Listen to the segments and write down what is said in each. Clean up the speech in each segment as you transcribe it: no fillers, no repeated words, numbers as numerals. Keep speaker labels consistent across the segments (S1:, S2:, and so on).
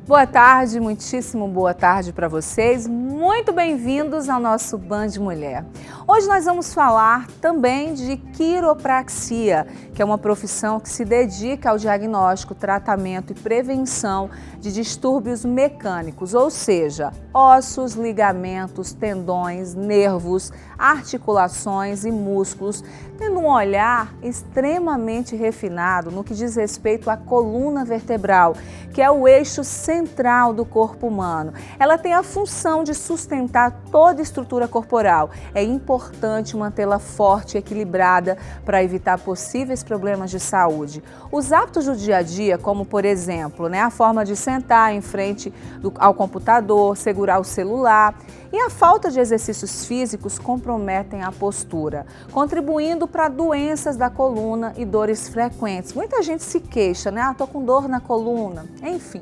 S1: Boa tarde, muitíssimo boa tarde para vocês. Muito bem-vindos ao nosso Band Mulher. Hoje nós vamos falar também de quiropraxia, que é uma profissão que se dedica ao diagnóstico, tratamento e prevenção de distúrbios mecânicos, ou seja, ossos, ligamentos, tendões, nervos, articulações e músculos, tendo um olhar extremamente refinado no que diz respeito à coluna vertebral, que é o eixo central do corpo humano. Ela tem a função de sustentar toda a estrutura corporal. É importante mantê-la forte e equilibrada para evitar possíveis problemas de saúde. Os hábitos do dia a dia, como por exemplo, a forma de sentar em frente ao computador, segurar o celular, e a falta de exercícios físicos comprometem a postura, contribuindo para doenças da coluna e dores frequentes. Muita gente se queixa, tô com dor na coluna, enfim.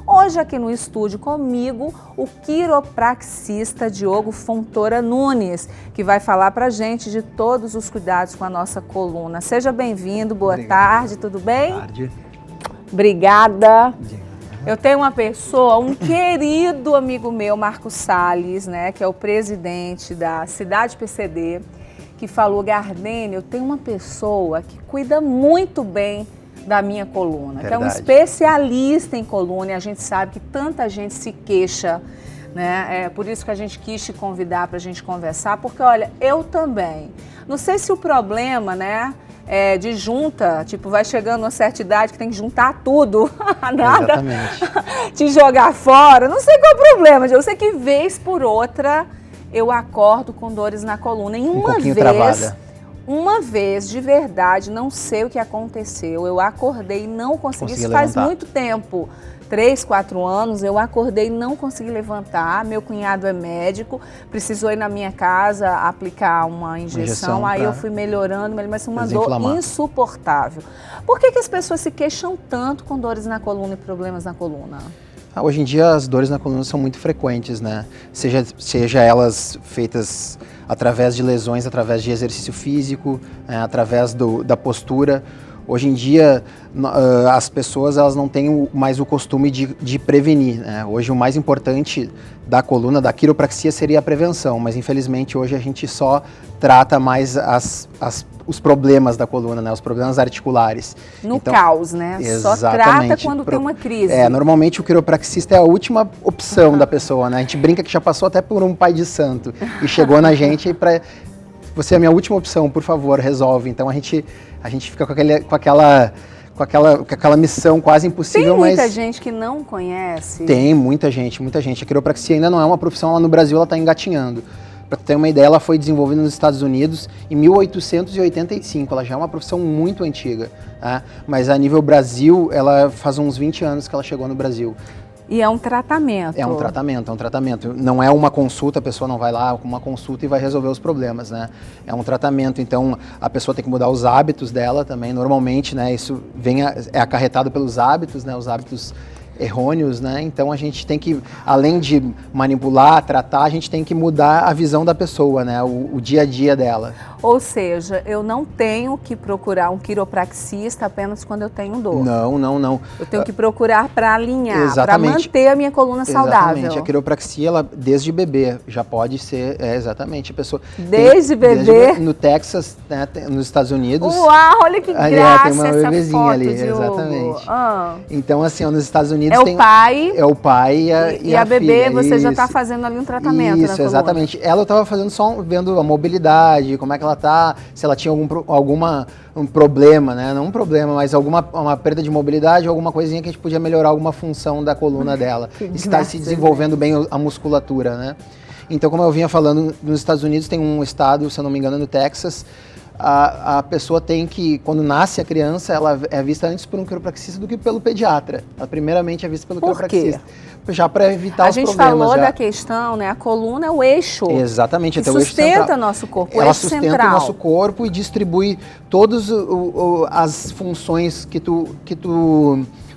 S1: Hoje aqui no estúdio comigo, o quiropraxista Diogo Fontoura Nunes, que vai falar pra gente de todos os cuidados com a nossa coluna. Seja bem-vindo, boa tarde, tudo bem?
S2: Boa tarde.
S1: Obrigada. Eu tenho uma pessoa, um querido amigo meu, Marcos Salles, que é o presidente da Cidade PCD, que falou: Gardênia, eu tenho uma pessoa que cuida muito bem da minha coluna, que é um especialista em coluna, e a gente sabe que tanta gente se queixa, É por isso que a gente quis te convidar para a gente conversar, porque olha, eu também. Não sei se o problema, de junta, vai chegando uma certa idade que tem que juntar tudo, nada, te jogar fora, não sei qual é o problema, eu sei que vez por outra eu acordo com dores na coluna, e uma vez, de verdade, não sei o que aconteceu, eu acordei e não consegui, isso faz muito tempo, 3, 4 anos, eu acordei e não consegui levantar. Meu cunhado é médico, precisou ir na minha casa aplicar uma injeção, aí eu fui melhorando, mas uma dor insuportável. Por que as pessoas se queixam tanto com dores na coluna e problemas na coluna?
S2: Hoje em dia as dores na coluna são muito frequentes, Seja elas feitas através de lesões, através de exercício físico, através da postura. Hoje em dia, as pessoas elas não têm mais o costume de prevenir. Hoje o mais importante da coluna, da quiropraxia, seria a prevenção, mas infelizmente hoje a gente só trata mais os problemas da coluna, os problemas articulares.
S1: No caos, Só trata quando tem uma crise.
S2: Normalmente o quiropraxista é a última opção da pessoa, A gente brinca que já passou até por um pai de santo e chegou na gente para... Você é a minha última opção, por favor, resolve. Então a gente fica com aquela missão quase impossível.
S1: Tem muita gente que não conhece?
S2: Tem muita gente. A quiropraxia ainda não é uma profissão, lá no Brasil ela está engatinhando. Para ter uma ideia, ela foi desenvolvida nos Estados Unidos em 1885, ela já é uma profissão muito antiga, mas a nível Brasil, ela faz uns 20 anos que ela chegou no Brasil.
S1: E é um tratamento.
S2: É um tratamento. Não é uma consulta, a pessoa não vai lá com uma consulta e vai resolver os problemas, É um tratamento, então a pessoa tem que mudar os hábitos dela também. Normalmente, isso é acarretado pelos hábitos, os hábitos errôneos, Então a gente tem que, além de manipular, tratar, a gente tem que mudar a visão da pessoa, o dia a dia dela.
S1: Ou seja, eu não tenho que procurar um quiropraxista apenas quando eu tenho dor.
S2: Não.
S1: Eu tenho que procurar para alinhar, para manter a minha coluna saudável.
S2: Exatamente. A quiropraxia, ela, desde bebê, já pode ser, exatamente, a pessoa...
S1: Desde bebê?
S2: No Texas, nos Estados Unidos.
S1: Uau, olha que graça
S2: tem uma
S1: essa
S2: bebezinha
S1: foto,
S2: ali,
S1: Diogo.
S2: Exatamente. Então, assim, nos Estados Unidos
S1: é o pai
S2: e a
S1: bebê,
S2: filha.
S1: Você já está fazendo ali um tratamento na coluna.
S2: Exatamente. Ela estava fazendo só, vendo a mobilidade, como é que ela tá, se ela tinha um problema, Não um problema, mas uma perda de mobilidade, alguma coisinha que a gente podia melhorar alguma função da coluna dela. Está se desenvolvendo bem a musculatura, Então, como eu vinha falando, nos Estados Unidos tem um estado, se eu não me engano, no Texas, a pessoa tem que, quando nasce a criança, ela é vista antes por um quiropraxista do que pelo pediatra. Ela primeiramente é vista pelo quiropraxista. Já para evitar os problemas.
S1: A gente falou da questão, a coluna é o eixo.
S2: Exatamente.
S1: Que sustenta nosso corpo,
S2: ela sustenta o nosso corpo e distribui todas as funções que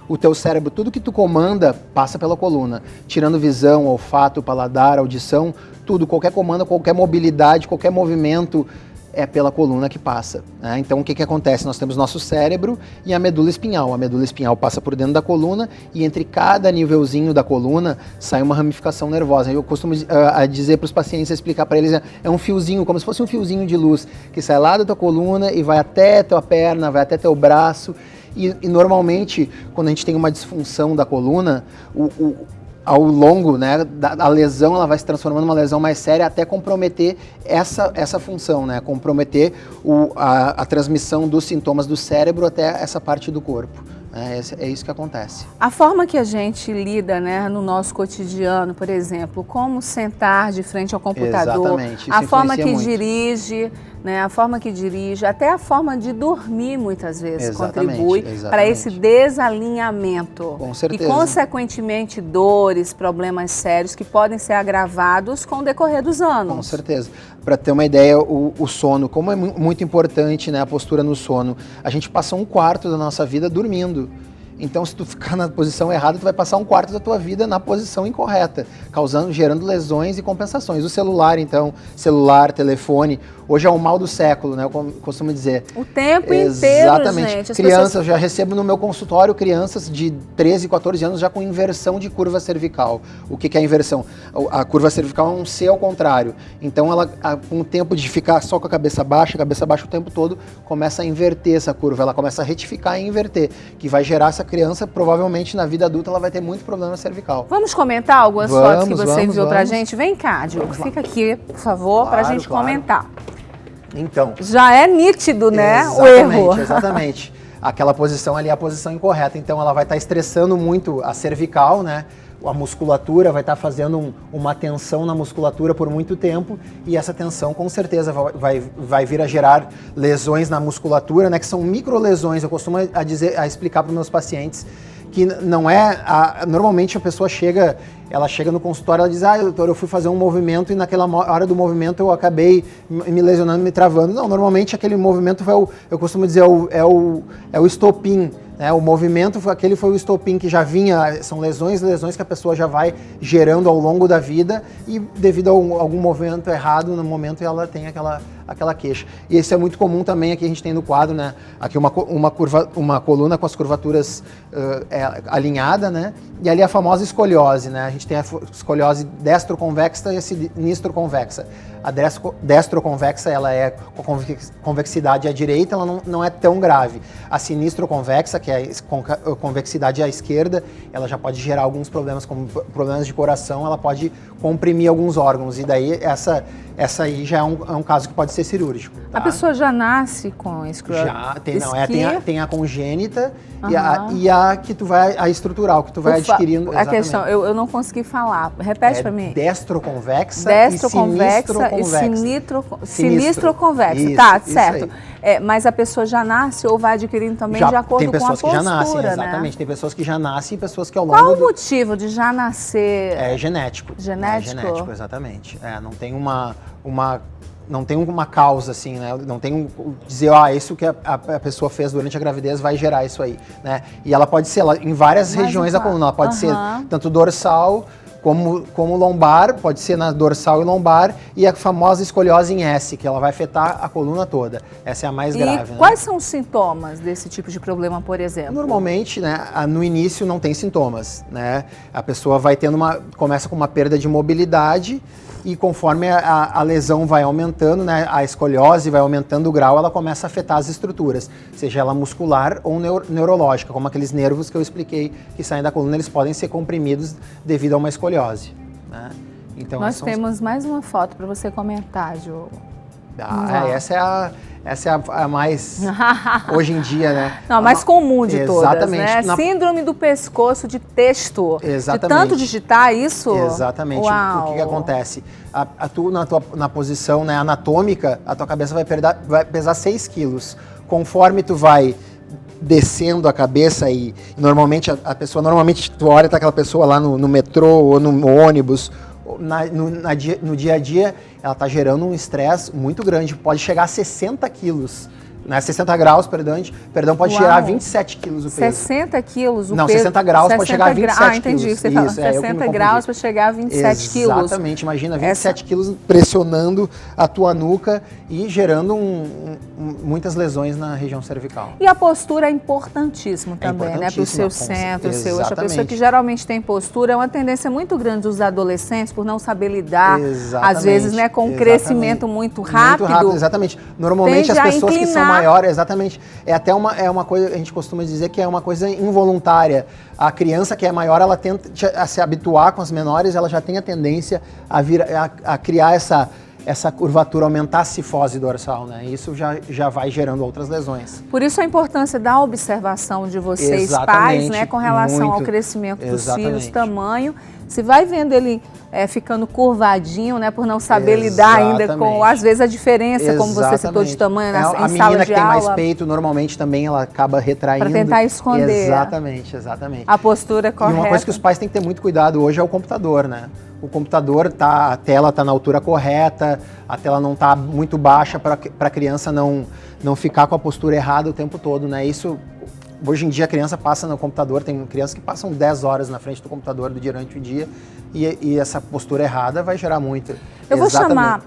S2: o teu cérebro, tudo que tu comanda, passa pela coluna. Tirando visão, olfato, paladar, audição, tudo, qualquer comando, qualquer mobilidade, qualquer movimento, é pela coluna que passa, né? Então o que acontece? Nós temos nosso cérebro e a medula espinhal. A medula espinhal passa por dentro da coluna e entre cada nívelzinho da coluna sai uma ramificação nervosa. Eu costumo dizer para os pacientes, explicar para eles, é um fiozinho, como se fosse um fiozinho de luz que sai lá da tua coluna e vai até tua perna, vai até teu braço. E normalmente, quando a gente tem uma disfunção da coluna, ao longo, né, a lesão ela vai se transformando numa lesão mais séria até comprometer essa função, né, comprometer a transmissão dos sintomas do cérebro até essa parte do corpo. É isso que acontece.
S1: A forma que a gente lida, né, no nosso cotidiano, por exemplo, como sentar de frente ao computador,
S2: exatamente,
S1: a forma que
S2: muito.
S1: dirige, né, a forma que dirige, até a forma de dormir muitas vezes contribui para esse desalinhamento.
S2: Com certeza.
S1: E, consequentemente, dores, problemas sérios que podem ser agravados com o decorrer dos anos.
S2: Com certeza. Para ter uma ideia, o sono, como é muito importante, né, a postura no sono. A gente passa 1/4 da nossa vida dormindo. Então, se tu ficar na posição errada, tu vai passar 1/4 da tua vida na posição incorreta, gerando lesões e compensações. O celular, então, telefone, hoje é o mal do século, né? Eu costumo dizer.
S1: O tempo
S2: exatamente.
S1: Exatamente. Gente.
S2: Crianças, eu já recebo no meu consultório crianças de 13, 14 anos já com inversão de curva cervical. O que é a inversão? A curva cervical é um C ao contrário. Então, ela, com o tempo de ficar só com a cabeça baixa o tempo todo, começa a inverter essa curva, ela começa a retificar e inverter, que vai gerar essa criança, provavelmente na vida adulta, ela vai ter muito problema cervical.
S1: Vamos comentar algumas fotos que você enviou pra gente? Vem cá, Diogo, fica aqui, por favor, pra gente comentar.
S2: Então.
S1: Já é nítido, né, o erro.
S2: Exatamente. Aquela posição ali é a posição incorreta. Então, ela vai estar estressando muito a cervical, né? A musculatura vai estar fazendo uma tensão na musculatura por muito tempo e essa tensão com certeza vai vir a gerar lesões na musculatura, né, que são microlesões. Eu costumo explicar para os meus pacientes que não é... normalmente a pessoa chega no consultório, ela diz, doutor, eu fui fazer um movimento e naquela hora do movimento eu acabei me lesionando, me travando. Não, normalmente aquele movimento eu costumo dizer, é o estopim. O movimento, aquele foi o estopim que já vinha, são lesões que a pessoa já vai gerando ao longo da vida e devido a algum movimento errado no momento ela tem aquela queixa. E isso é muito comum também, aqui a gente tem no quadro, né? Aqui uma coluna com as curvaturas alinhada, né? E ali a famosa escoliose, né? A gente tem a escoliose destroconvexa e sinistruconvexa. A destroconvexa, ela é com convexidade à direita, ela não é tão grave. A sinistroconvexa, que é a convexidade à esquerda, ela já pode gerar alguns problemas, como problemas de coração, ela pode comprimir alguns órgãos. E daí, essa aí já é um caso que pode ser cirúrgico. Tá?
S1: A pessoa já nasce com escoliose?
S2: Já, tem a congênita e a que tu vai, a estrutural, que tu vai adquirindo.
S1: A questão, eu não consegui falar. Repete para mim.
S2: Destroconvexa
S1: e sinistroconvexa. Tá, certo. Mas a pessoa já nasce ou vai adquirindo também de acordo com a postura,
S2: tem pessoas que já nascem, exatamente. Tem pessoas que já nascem e pessoas que ao longo
S1: Qual o motivo de já nascer?
S2: É genético.
S1: Genético?
S2: É genético, exatamente. Não tem não tem uma causa, assim, né? Não tem dizer, isso que a pessoa fez durante a gravidez vai gerar isso aí, né? E ela pode ser em várias regiões da coluna. Ela pode ser tanto dorsal como lombar, pode ser na dorsal e lombar, e a famosa escoliose em S, que ela vai afetar a coluna toda. Essa é a mais grave.
S1: Quais são os sintomas desse tipo de problema, por exemplo?
S2: Normalmente, né, no início não tem sintomas, né? A pessoa vai começa com uma perda de mobilidade, e conforme a lesão vai aumentando, né, a escoliose vai aumentando o grau, ela começa a afetar as estruturas, seja ela muscular ou neurológica, como aqueles nervos que eu expliquei que saem da coluna, eles podem ser comprimidos devido a uma escoliose. Né? Então,
S1: nós temos mais uma foto para você comentar, Diogo.
S2: Essa é a mais, hoje em dia, né?
S1: Não, a mais comum de todas,
S2: exatamente,
S1: né? Síndrome do pescoço de texto.
S2: Exatamente.
S1: De tanto digitar isso?
S2: Exatamente.
S1: Uau.
S2: O que acontece? Tu, na posição, né, anatômica, a tua cabeça vai pesar 6 quilos. Conforme tu vai descendo a cabeça e normalmente normalmente tu olha, tá aquela pessoa lá no metrô ou no ônibus, no dia a dia, ela está gerando um estresse muito grande, pode chegar a 60 quilos né? 60 graus, perdão, pode
S1: Uau.
S2: chegar a 27 quilos o peso.
S1: 60 quilos o
S2: Não,
S1: peso?
S2: 60 graus pode chegar a 27 quilos.
S1: Ah, entendi. Você fala 60 graus para chegar a 27 quilos.
S2: Exatamente, imagina 27 quilos pressionando a tua nuca e gerando muitas lesões na região cervical.
S1: E a postura é importantíssimo também, né? Para o seu centro, seu eixo. A pessoa que geralmente tem postura é uma tendência muito grande dos adolescentes por não saber lidar, às vezes, né, com um crescimento muito rápido. Muito rápido,
S2: exatamente. Normalmente as pessoas que são maiores, exatamente, é uma coisa, a gente costuma dizer que é uma coisa involuntária. A criança que é maior, ela tenta a se habituar com as menores, ela já tem a tendência a criar essa curvatura, aumentar a cifose dorsal, né? Isso já vai gerando outras lesões.
S1: Por isso a importância da observação de vocês, pais, né, com relação ao crescimento dos filhos, tamanho. Você vai vendo ele ficando curvadinho, né, por não saber lidar ainda com, às vezes, a diferença, como você citou, de tamanho em sala de aula. A menina que tem mais peito,
S2: normalmente também ela acaba retraindo.
S1: Para tentar esconder.
S2: Exatamente.
S1: A postura correta.
S2: E uma coisa que os pais têm que ter muito cuidado hoje é o computador, né? O computador, a tela está na altura correta, a tela não está muito baixa para a criança não ficar com a postura errada o tempo todo, né? Isso, hoje em dia a criança passa no computador, tem crianças que passam 10 horas na frente do computador durante o dia e essa postura errada vai gerar muito.
S1: Eu vou chamar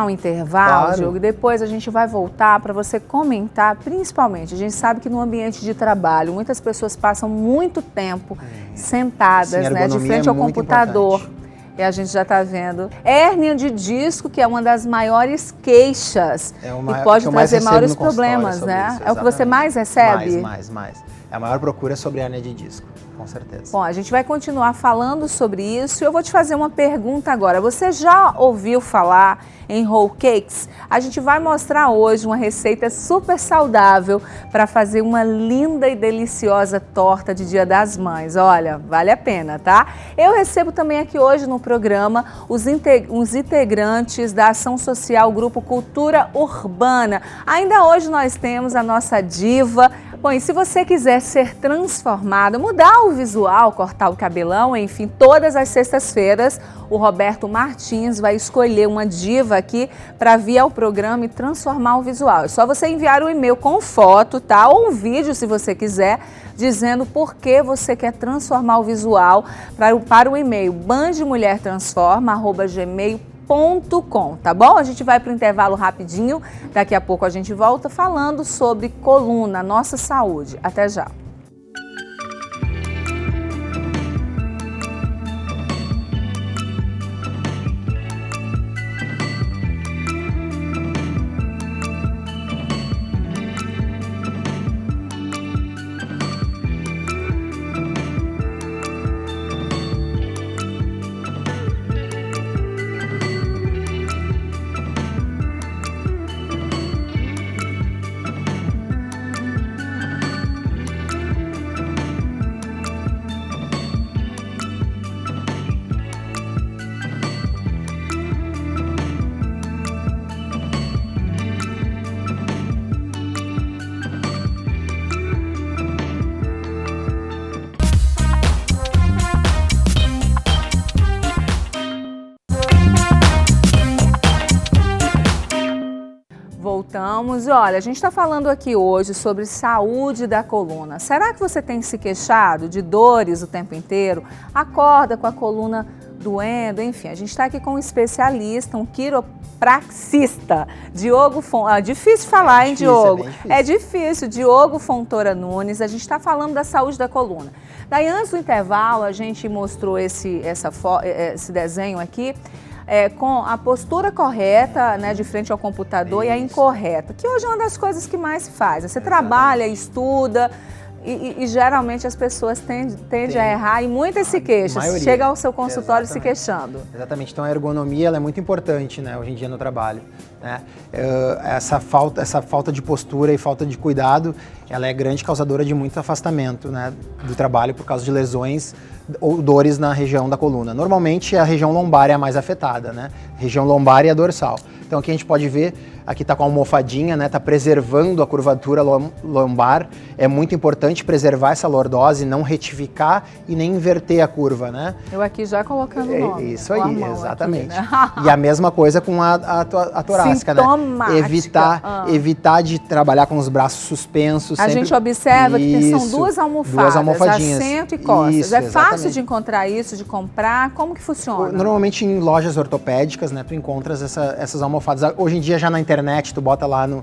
S1: um intervalo, claro, Diogo, e depois a gente vai voltar para você comentar, principalmente, a gente sabe que no ambiente de trabalho, muitas pessoas passam muito tempo sentadas, sim, né, de frente ao computador. Importante. E a gente já está vendo hérnia de disco, que é uma das maiores queixas e pode trazer maiores problemas, né? É o que você mais recebe?
S2: Mais. É a maior procura sobre hérnia de disco, com certeza.
S1: Bom, a gente vai continuar falando sobre isso e eu vou te fazer uma pergunta agora. Você já ouviu falar em roll cakes? A gente vai mostrar hoje uma receita super saudável para fazer uma linda e deliciosa torta de Dia das Mães. Olha, vale a pena, tá? Eu recebo também aqui hoje no programa os integrantes da Ação Social Grupo Cultura Urbana. Ainda hoje nós temos a nossa diva. Bom, e se você quiser ser transformada, mudar o visual, cortar o cabelão, enfim, todas as sextas-feiras, o Roberto Martins vai escolher uma diva aqui para vir ao programa e transformar o visual. É só você enviar um e-mail com foto, tá? Ou um vídeo, se você quiser, dizendo por que você quer transformar o visual para o e-mail bandemulhertransforma@gmail.com, tá bom? A gente vai para o intervalo rapidinho, daqui a pouco a gente volta falando sobre coluna, nossa saúde. Até já! Voltamos. Olha, a gente está falando aqui hoje sobre saúde da coluna. Será que você tem se queixado de dores o tempo inteiro? Acorda com a coluna doendo? Enfim, a gente está aqui com um especialista, um quiropraxista, Diogo Fontoura. Difícil falar, hein, Diogo? É difícil. Diogo Fontoura Nunes. A gente está falando da saúde da coluna. Daí, antes do intervalo, a gente mostrou esse desenho aqui, com a postura correta, né, de frente ao computador, e a incorreta, que hoje é uma das coisas que mais se faz. Você trabalha, estuda e geralmente as pessoas tendem a errar e muitas se queixam. Chega ao seu consultório se queixando.
S2: Exatamente. Então a ergonomia ela é muito importante, né, hoje em dia no trabalho, né? Essa falta de postura e falta de cuidado, ela é grande causadora de muito afastamento, né, do trabalho por causa de lesões ou dores na região da coluna. Normalmente a região lombar é a mais afetada, né? Região lombar e a dorsal. Então aqui a gente pode ver aqui tá com a almofadinha, né? Tá preservando a curvatura lombar. É muito importante preservar essa lordose, não retificar e nem inverter a curva, né?
S1: Eu aqui já colocando o nome.
S2: Isso aí, exatamente.
S1: Aqui, né?
S2: E a mesma coisa com a torácica, né? Evitar de trabalhar com os braços suspensos.
S1: A gente observa que são duas
S2: almofadinhas.
S1: Assento e costas.
S2: Isso,
S1: é fácil
S2: exatamente.
S1: de encontrar isso, de comprar? Como que funciona?
S2: Normalmente em lojas ortopédicas, né, tu encontras essas almofadas. Hoje em dia já na internet, tu bota lá no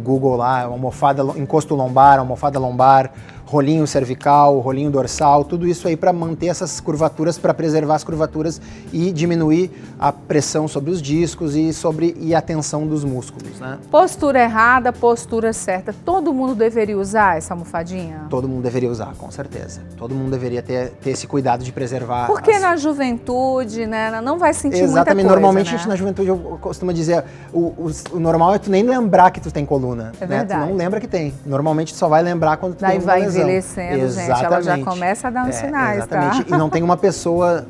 S2: Google lá, almofada, encosto lombar, almofada lombar, rolinho cervical, rolinho dorsal, tudo isso aí para manter essas curvaturas, para preservar as curvaturas e diminuir a pressão sobre os discos e a tensão dos músculos, né?
S1: Postura errada, postura certa. Todo mundo deveria usar essa almofadinha?
S2: Todo mundo deveria usar, com certeza. Todo mundo deveria ter esse cuidado de preservar.
S1: Porque na juventude, né, não vai sentir
S2: Exatamente,
S1: muita coisa,
S2: normalmente
S1: né?
S2: a gente na juventude, eu costumo dizer, o normal é tu nem lembrar que tu tem coluna,
S1: É
S2: né?
S1: verdade.
S2: Tu não lembra que tem. Normalmente tu só vai lembrar quando tu
S1: Daí
S2: tem uma
S1: vai
S2: lesão.
S1: envelhecendo, gente, ela já começa a dar uns sinais,
S2: exatamente.
S1: tá?
S2: E não tem uma pessoa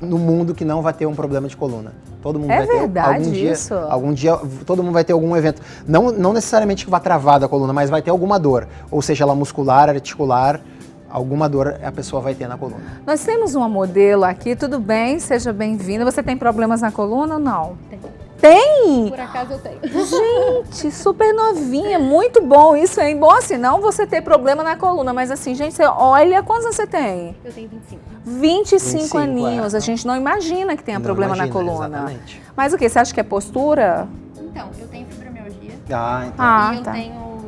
S2: no mundo que não vai ter um problema de coluna. Todo mundo vai ter
S1: verdade isso?
S2: Algum dia todo mundo vai ter algum evento. Não necessariamente que vá travar da coluna, mas vai ter alguma dor. Ou seja, ela muscular, articular, alguma dor a pessoa vai ter na coluna.
S1: Nós temos uma modelo aqui, tudo bem? Seja bem-vinda. Você tem problemas na coluna ou não? Tem?
S3: Por acaso eu tenho.
S1: Gente, super novinha, muito bom isso, hein? Bom, assim, não você ter problema na coluna, mas assim, gente, você olha, quantos anos você tem?
S3: Eu tenho 25.
S1: 25 aninhos, a gente não imagina que tenha problema na coluna.
S2: Exatamente.
S1: Mas o que, você acha que é postura?
S3: Então, eu tenho fibromialgia
S2: Então.
S3: e eu tenho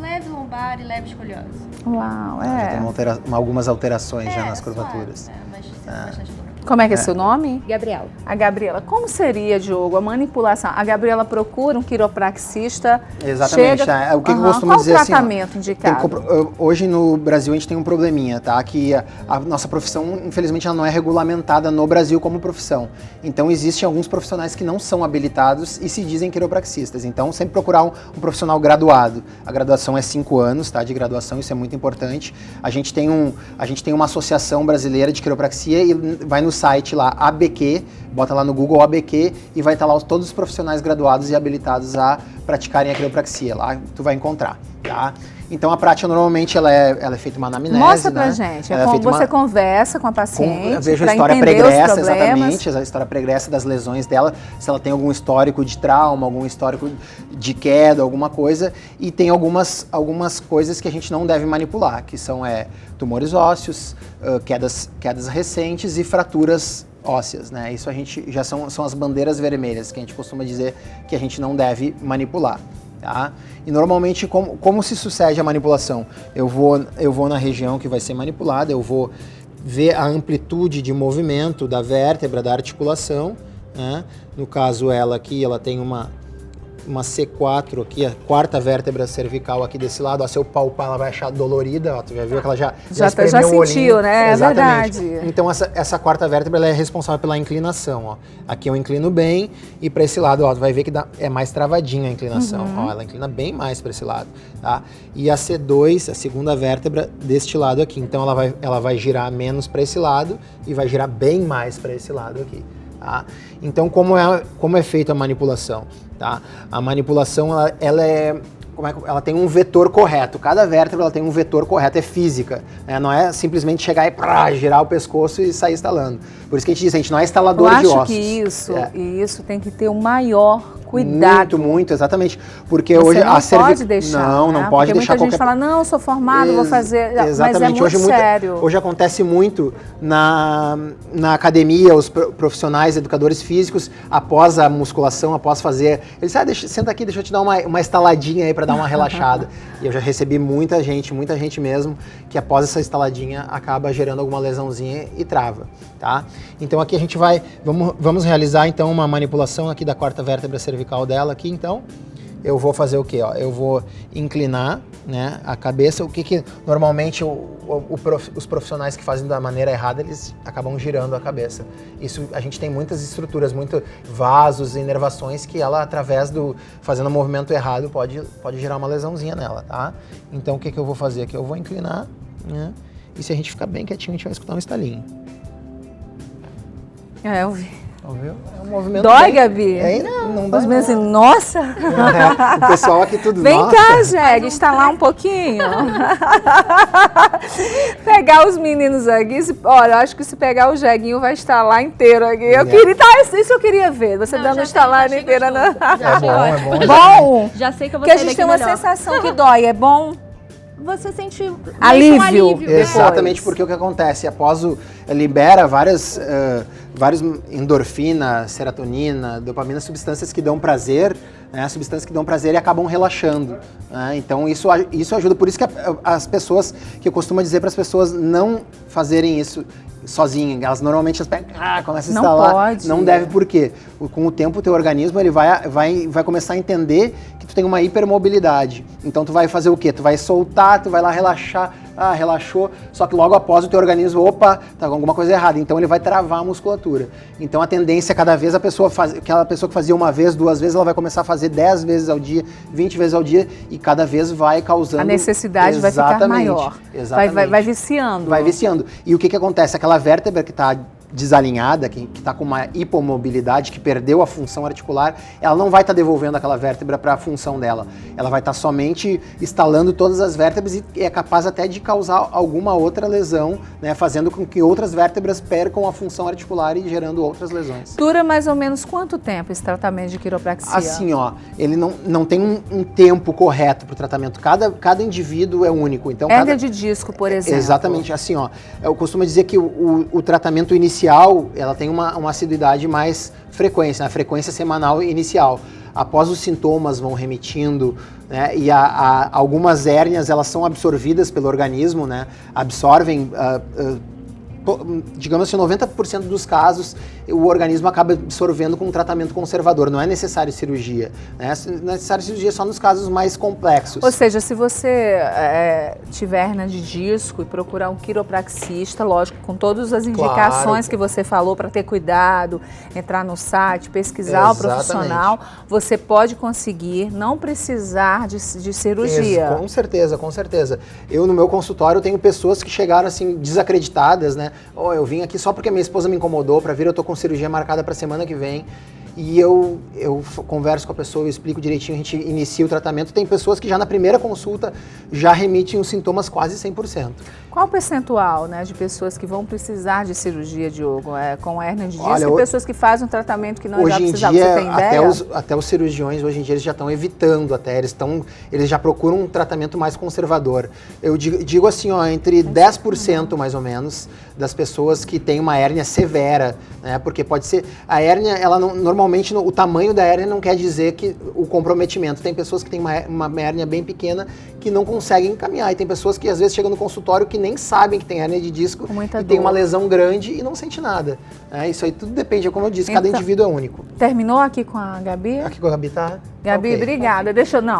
S3: leve lombar e leve escoliose.
S1: Uau,
S2: Já tem algumas alterações já nas curvaturas.
S3: Suave, mas bastante dor.
S1: Como é que é seu nome?
S3: Gabriel.
S1: A Gabriela. Como seria, Diogo, a manipulação? A Gabriela procura um quiropraxista.
S2: Exatamente.
S1: Chega...
S2: O que eu costumo
S1: Qual
S2: dizer
S1: o
S2: assim,
S1: tratamento indicado?
S2: hoje no Brasil a gente tem um probleminha, tá? Que a nossa profissão, infelizmente, ela não é regulamentada no Brasil como profissão. Então existem alguns profissionais que não são habilitados e se dizem quiropraxistas. Então sempre procurar um profissional graduado. A graduação é 5 anos, tá? De graduação, isso é muito importante. A gente tem uma associação brasileira de quiropraxia e vai no site lá, ABQ, bota lá no Google ABQ e vai estar lá todos os profissionais graduados e habilitados a praticarem a quiropraxia. Lá tu vai encontrar, tá? Então a prática normalmente ela é feita uma anamnese.
S1: Mostra pra
S2: né?
S1: gente. Você conversa com a paciente.
S2: Veja a história pregressa, exatamente, a história pregressa das lesões dela, se ela tem algum histórico de trauma, algum histórico de queda, alguma coisa. E tem algumas coisas que a gente não deve manipular, que são tumores ósseos, quedas recentes e fraturas ósseas, né? Isso a gente já são as bandeiras vermelhas que a gente costuma dizer que a gente não deve manipular. Tá? E normalmente, como se sucede a manipulação? Eu vou na região que vai ser manipulada, eu vou ver a amplitude de movimento da vértebra, da articulação, né? No caso ela aqui, ela tem uma C4 aqui, a quarta vértebra cervical aqui desse lado, ó, se eu palpar ela vai achar dolorida, ó, tu já viu que ela já
S1: sentiu,
S2: olhinho,
S1: né?
S2: Exatamente.
S1: É verdade.
S2: Então essa quarta vértebra ela é responsável pela inclinação, ó. Aqui eu inclino bem e para esse lado, ó, tu vai ver que é mais travadinha a inclinação, ó, ela inclina bem mais para esse lado, tá? E a C2, a segunda vértebra deste lado aqui, então ela vai girar menos para esse lado e vai girar bem mais para esse lado aqui. Tá? Então, como é feita a manipulação? Tá? A manipulação ela tem um vetor correto. Cada vértebra ela tem um vetor correto, é física. Né? Não é simplesmente chegar e girar o pescoço e sair estalando. Por isso que a gente diz, a gente não é instalador de ossos.
S1: Eu acho que isso tem que ter o maior cuidado.
S2: Muito, exatamente. Porque
S1: você
S2: hoje
S1: não pode deixar.
S2: Não pode deixar
S1: muita gente fala, não, eu sou formado, vou fazer.
S2: Exatamente.
S1: Mas é muito sério.
S2: Hoje acontece muito na academia, os profissionais, educadores físicos, após a musculação, após fazer. Eles senta aqui, deixa eu te dar uma estaladinha aí para dar uma relaxada. E eu já recebi muita gente mesmo, que após essa estaladinha acaba gerando alguma lesãozinha e trava, tá? Então aqui a gente vamos realizar então uma manipulação aqui da quarta vértebra cervical dela aqui, então. Eu vou fazer o quê? Ó? Eu vou inclinar, né, a cabeça. O que normalmente os profissionais que fazem da maneira errada, eles acabam girando a cabeça. Isso, a gente tem muitas estruturas, muitos vasos e inervações que ela, através fazendo o movimento errado, pode gerar uma lesãozinha nela, tá? Então o que eu vou fazer aqui? Eu vou inclinar, né? E se a gente ficar bem quietinho, a gente vai escutar um estalinho.
S1: Eu vi.
S2: Ouviu? É um movimento
S1: Dói,
S2: bem...
S1: Gabi?
S2: É, não dói.
S1: Os meus assim, nossa!
S2: O pessoal aqui tudo,
S1: Vem
S2: nossa.
S1: cá, Jeg, instalar um pouquinho. Pegar os meninos aqui, olha, eu acho que se pegar o Jeguinho vai instalar inteiro aqui. Eu queria, isso eu queria ver, você
S3: Não,
S1: dando
S3: já
S1: instalar
S3: sei,
S1: inteira na...
S2: É bom, é bom.
S1: Bom,
S3: Já sei que eu vou
S1: porque a
S3: sair
S1: gente tem
S3: daqui
S1: uma
S3: melhor.
S1: sensação que dói, é bom?
S3: Você sente meio que
S1: Alívio.
S3: um alívio, né?
S2: Exatamente, porque o que acontece? Após libera várias endorfina, serotonina, dopamina, substâncias que dão prazer, né? Substâncias que dão prazer e acabam relaxando. Né? Então isso ajuda, por isso que as pessoas, que eu costumo dizer para as pessoas não fazerem isso sozinhas, elas normalmente começam a instalar.
S1: Não pode.
S2: Não deve, por quê? Com o tempo o teu organismo ele vai começar a entender que tu tem uma hipermobilidade. Então tu vai fazer o quê? Tu vai soltar, tu vai lá relaxar, relaxou, só que logo após o teu organismo, opa, tá com alguma coisa errada, então ele vai travar a musculatura. Então a tendência é cada vez aquela pessoa que fazia uma vez, 2 vezes, ela vai começar a fazer 10 vezes ao dia, 20 vezes ao dia, e cada vez vai causando...
S1: A necessidade vai ficar maior.
S2: Exatamente.
S1: Vai viciando.
S2: Vai viciando. E o que acontece? Aquela vértebra que está desalinhada, que está com uma hipomobilidade, que perdeu a função articular, ela não vai estar devolvendo aquela vértebra para a função dela. Ela vai estar somente instalando todas as vértebras e é capaz até de causar alguma outra lesão, né, fazendo com que outras vértebras percam a função articular e gerando outras lesões.
S1: Dura mais ou menos quanto tempo esse tratamento de quiropraxia?
S2: Assim, ele não tem um tempo correto para o tratamento. Cada indivíduo é único. Então,
S1: Hérnia de disco, por exemplo.
S2: Exatamente. Assim, eu costumo dizer que o tratamento inicial, ela tem uma assiduidade mais frequência, a frequência semanal inicial. Após os sintomas vão remitindo, né, e algumas hérnias, elas são absorvidas pelo organismo, né, absorvem, digamos assim, 90% dos casos, o organismo acaba absorvendo com um tratamento conservador. Não é necessário cirurgia, né? Não é necessário cirurgia só nos casos mais complexos.
S1: Ou seja, se você tiver hérnia de disco e procurar um quiropraxista, lógico, com todas as indicações que você falou para ter cuidado, entrar no site, pesquisar o profissional, você pode conseguir não precisar de cirurgia.
S2: Com certeza, com certeza. Eu, no meu consultório, tenho pessoas que chegaram assim, desacreditadas, né? Eu vim aqui só porque minha esposa me incomodou para vir, eu tô com cirurgia marcada para semana que vem. E eu converso com a pessoa, eu explico direitinho, a gente inicia o tratamento. Tem pessoas que já na primeira consulta já remitem os sintomas quase 100%.
S1: Qual o percentual, né, de pessoas que vão precisar de cirurgia, Diogo, com hérnia de disco?
S2: Olha,
S1: e pessoas que fazem um tratamento que não já precisava?
S2: Hoje em dia,
S1: você tem ideia?
S2: até os cirurgiões, hoje em dia, eles já estão evitando eles já procuram um tratamento mais conservador. Eu digo assim, entre 10% mais ou menos das pessoas que têm uma hérnia severa, né, porque pode ser, a hérnia, ela não, normalmente o tamanho da hérnia não quer dizer que o comprometimento. Tem pessoas que têm uma hérnia bem pequena que não conseguem caminhar, e tem pessoas que às vezes chegam no consultório que nem sabem que tem hérnia de disco e tem uma lesão grande e não sente nada. Isso aí tudo depende, como eu disse, cada indivíduo é único.
S1: Terminou aqui com a Gabi?
S2: Aqui com a Gabi tá?
S1: Gabi, obrigada.